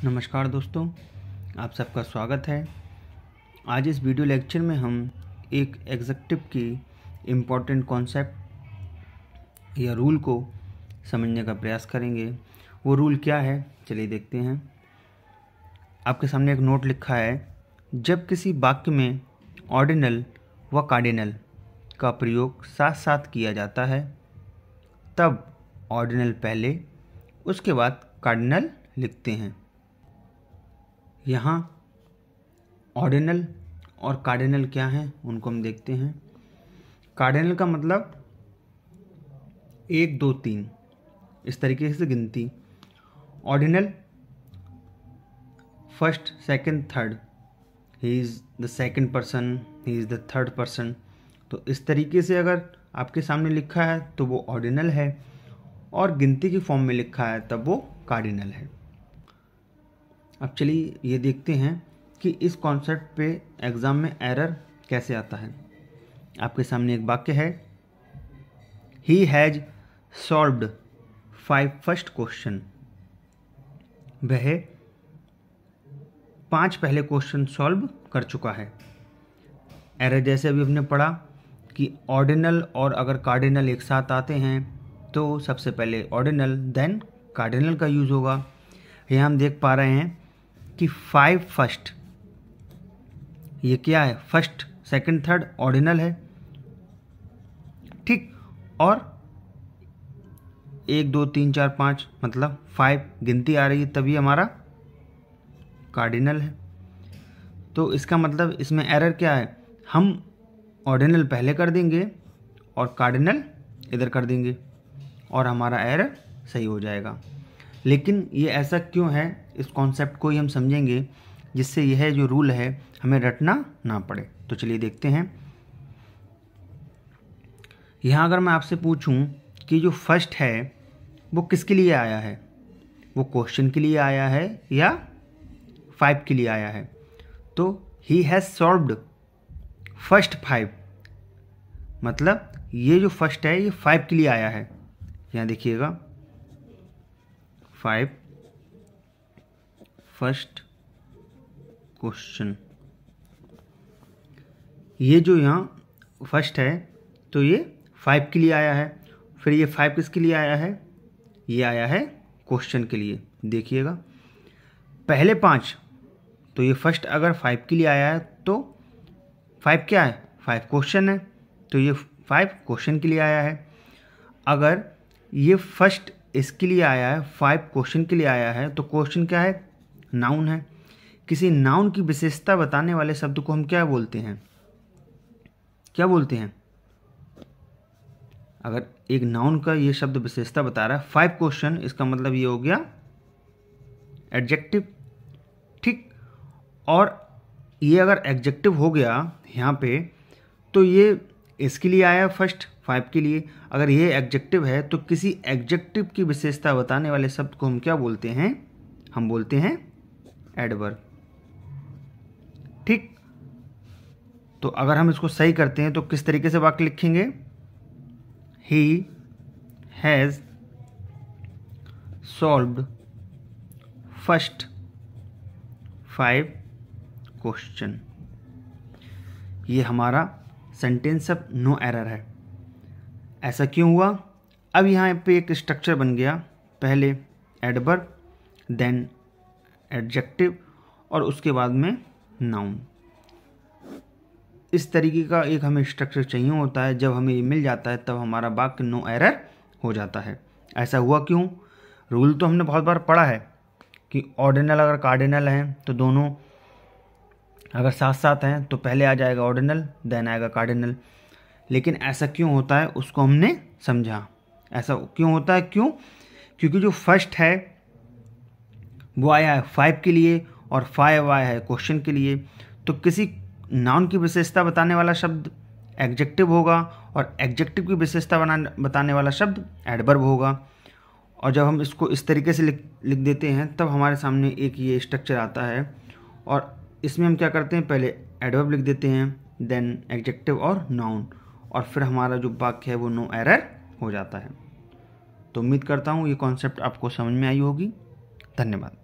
नमस्कार दोस्तों, आप सबका स्वागत है। आज इस वीडियो लेक्चर में हम एक एग्जेक्टिव की इम्पॉर्टेंट कॉन्सेप्ट या रूल को समझने का प्रयास करेंगे। वो रूल क्या है, चलिए देखते हैं। आपके सामने एक नोट लिखा है, जब किसी वाक्य में ऑर्डिनल व कार्डिनल का प्रयोग साथ साथ किया जाता है तब ऑर्डिनल पहले, उसके बाद कार्डिनल लिखते हैं। यहाँ ऑर्डिनल और कार्डिनल क्या हैं उनको हम देखते हैं। कार्डिनल का मतलब 1, 2, 3 इस तरीके से गिनती। Ordinal first, second, third, he is the second person, he is the third person. तो इस तरीके से अगर आपके सामने लिखा है तो वो ऑर्डिनल है, और गिनती की फॉर्म में लिखा है तब वो कार्डिनल है। अब चलिए ये देखते हैं कि इस कॉन्सेप्ट पे एग्ज़ाम में एरर कैसे आता है। आपके सामने एक वाक्य है, he has solved 5 first question. वह 5 पहले क्वेश्चन सॉल्व कर चुका है। एरर जैसे अभी हमने पढ़ा कि ऑर्डिनल और अगर कार्डिनल एक साथ आते हैं तो सबसे पहले ऑर्डिनल देन कार्डिनल का यूज़ होगा। यहाँ हम देख पा रहे हैं कि 5 फर्स्ट, ये क्या है, फर्स्ट, सेकंड, थर्ड ऑर्डिनल है, ठीक। और 1, 2, 3, 4, 5 मतलब 5 गिनती आ रही है तभी हमारा कार्डिनल है। तो इसका मतलब इसमें एरर क्या है, हम ऑर्डिनल पहले कर देंगे और कार्डिनल इधर कर देंगे और हमारा एरर सही हो जाएगा। लेकिन ये ऐसा क्यों है, इस कॉन्सेप्ट को ही हम समझेंगे जिससे यह जो रूल है हमें रटना ना पड़े। तो चलिए देखते हैं। यहाँ अगर मैं आपसे पूछूं कि जो फर्स्ट है वो किसके लिए आया है, वो क्वेश्चन के लिए आया है या 5 के लिए आया है, तो ही हैज़ सॉल्व्ड फर्स्ट 5, मतलब ये जो फर्स्ट है ये 5 के लिए आया है। यहाँ देखिएगा 5 फर्स्ट क्वेश्चन, ये जो यहाँ फर्स्ट है तो ये 5 के लिए आया है। फिर ये 5 किसके लिए आया है, ये आया है क्वेश्चन के लिए। देखिएगा पहले 5, तो ये फर्स्ट अगर 5 के लिए आया है तो 5 क्या है, 5 क्वेश्चन है, तो ये 5 क्वेश्चन के लिए आया है। अगर ये फर्स्ट इसके लिए आया है, 5 क्वेश्चन के लिए आया है, तो क्वेश्चन क्या है, नाउन है। किसी नाउन की विशेषता बताने वाले शब्द को हम क्या बोलते हैं, क्या बोलते हैं। अगर एक नाउन का ये शब्द विशेषता बता रहा है 5 क्वेश्चन, इसका मतलब ये हो गया एडजेक्टिव, ठीक। और ये अगर एडजेक्टिव हो गया यहाँ पे, तो ये इसके लिए आया फर्स्ट 5 के लिए। अगर ये एडजेक्टिव है तो किसी एडजेक्टिव की विशेषता बताने वाले शब्द को हम क्या बोलते हैं, हम बोलते हैं एडवर्ब, ठीक। तो अगर हम इसको सही करते हैं तो किस तरीके से वाक्य लिखेंगे, he has solved first 5 question. ये हमारा सेंटेंस अब नो एरर है। ऐसा क्यों हुआ, अब यहाँ पे एक स्ट्रक्चर बन गया, पहले एडवर्ब देन एडजेक्टिव और उसके बाद में नाउन। इस तरीके का एक हमें स्ट्रक्चर चाहिए होता है। जब हमें ये मिल जाता है तब हमारा वाक्य नो एरर हो जाता है। ऐसा हुआ क्यों, रूल तो हमने बहुत बार पढ़ा है कि ऑर्डिनल अगर कार्डिनल हैं तो दोनों अगर साथ साथ हैं तो पहले आ जाएगा ऑर्डिनल देन आएगा कार्डिनल। लेकिन ऐसा क्यों होता है उसको हमने समझा। ऐसा क्यों होता है, क्योंकि जो फर्स्ट है वो आया है 5 के लिए और 5 आया है क्वेश्चन के लिए। तो किसी नाउन की विशेषता बताने वाला शब्द एडजेक्टिव होगा और एडजेक्टिव की विशेषता बताने वाला शब्द एडवर्ब होगा। और जब हम इसको इस तरीके से लिख देते हैं तब हमारे सामने एक ये स्ट्रक्चर आता है। और इसमें हम क्या करते हैं, पहले एडवर्ब लिख देते हैं देन एडजेक्टिव और नाउन, और फिर हमारा जो वाक्य है वो नो एरर हो जाता है। तो उम्मीद करता हूँ ये कॉन्सेप्ट आपको समझ में आई होगी। धन्यवाद।